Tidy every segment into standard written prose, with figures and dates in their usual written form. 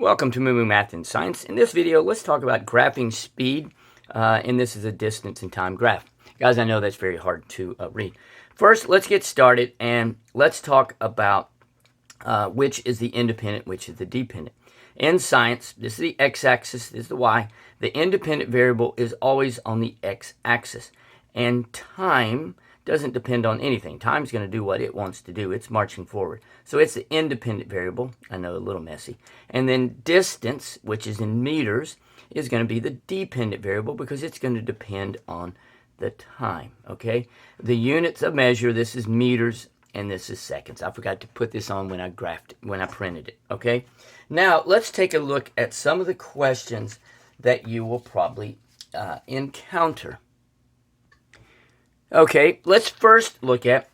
Welcome to MooMooMath and Science. In this video, let's talk about graphing speed, and this is a distance and time graph. Guys, I know that's very hard to read. First, let's get started, and let's talk about which is the independent, which is the dependent. In science, this is the x-axis, this is the y. The independent variable is always on the x-axis, and time doesn't depend on anything. Time's going to do what it wants to do. It's marching forward. So it's the independent variable. I know, a little messy. And then distance, which is in meters, is going to be the dependent variable because it's going to depend on the time, okay? The units of measure, this is meters and this is seconds. I forgot to put this on when I printed it, okay? Now, let's take a look at some of the questions that you will probably encounter. Okay, let's first look at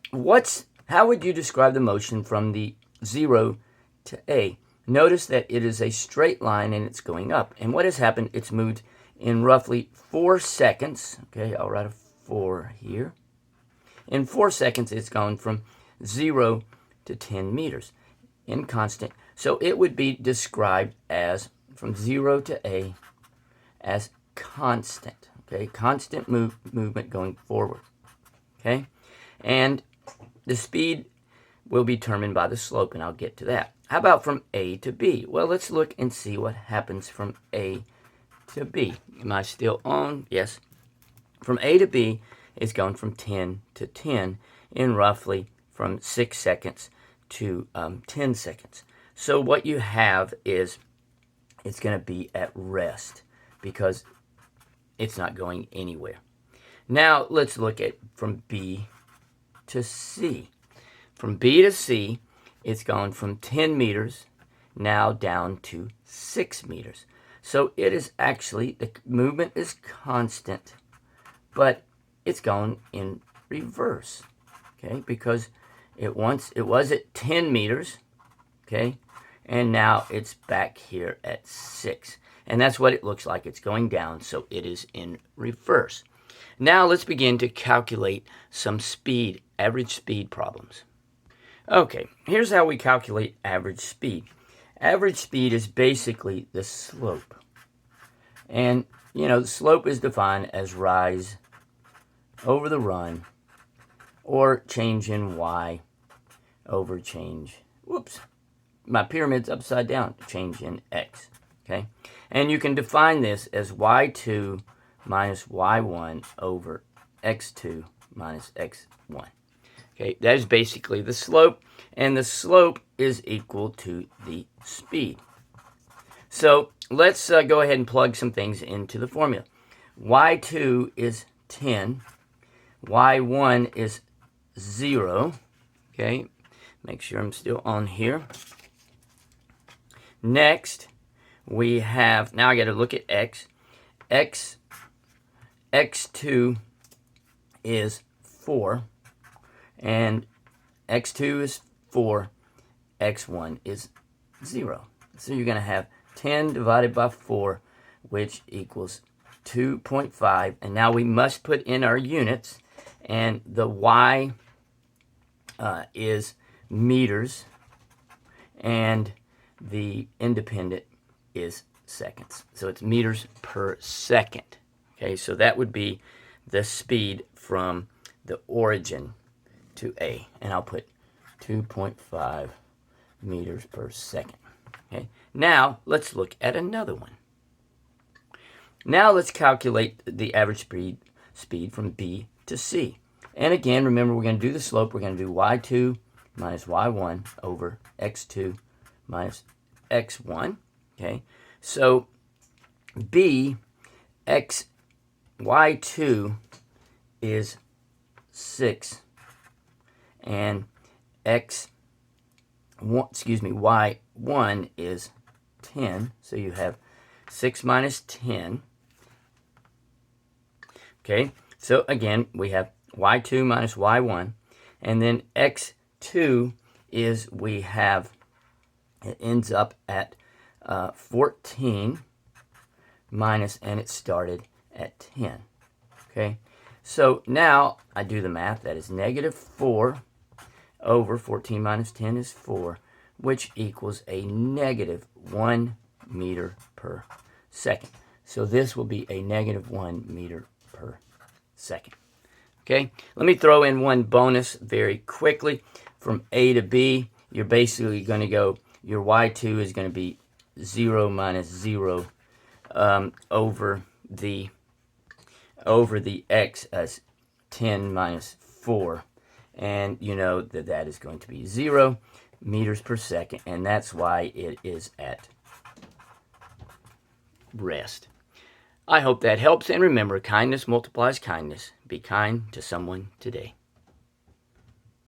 how would you describe the motion from the 0 to A? Notice that it is a straight line and it's going up. And what has happened, it's moved in roughly 4 seconds. Okay, I'll write a 4 here. In 4 seconds, it's gone from 0 to 10 meters in constant. So it would be described as, from 0 to A, as constant. Okay, constant movement going forward. Okay, and the speed will be determined by the slope, and I'll get to that. How about from A to B? Well, let's look and see what happens from A to B. Am I still on? Yes. From A to B, it's going from 10 to 10 in roughly from 6 seconds to 10 seconds. So what you have is it's going to be at rest because it's not going anywhere. Now, let's look at from B to C. From B to C, it's gone from 10 meters now down to 6 meters. So it is actually, the movement is constant, but it's going in reverse, okay? Because it was at 10 meters, okay? And now it's back here at 6. And that's what it looks like. It's going down, so it is in reverse. Now let's begin to calculate some average speed problems. Okay, here's how we calculate average speed. Average speed is basically the slope. And, the slope is defined as rise over the run or change in y over change, my pyramid's upside down, change in x, okay? And you can define this as y2 minus y1 over x2 minus x1. Okay, that is basically the slope, and the slope is equal to the speed. So let's go ahead and plug some things into the formula. y2 is 10, y1 is 0, okay? Make sure I'm still on here. Next, we have, now I got to look at x. X2 is 4, and x2 is 4, x1 is 0. So you're going to have 10 divided by 4, which equals 2.5. And now we must put in our units, and the y is meters, and the independent is seconds. So it's meters per second. Okay, so that would be the speed from the origin to A. And I'll put 2.5 meters per second. Okay, now let's look at another one. Now let's calculate the average speed from B to C. And again, remember, we're going to do the slope. We're going to do y2 minus y1 over x2 minus x1. Okay, so y2 is 6, and y1 is 10. So you have 6 minus 10. Okay, so again, we have y2 minus y1, and then x2 is, it ends up at 14 minus, and it started at 10. Okay, so now I do the math. That is negative 4 over 14 minus 10 is 4, which equals a negative 1 meter per second. So this will be a negative 1 meter per second. Okay, let me throw in one bonus very quickly. From A to B, you're basically going to go, your y2 is going to be 0 minus 0 over the x as 10 minus 4. And you know that that is going to be 0 meters per second, and that's why it is at rest. I hope that helps, and remember, kindness multiplies kindness. Be kind to someone today.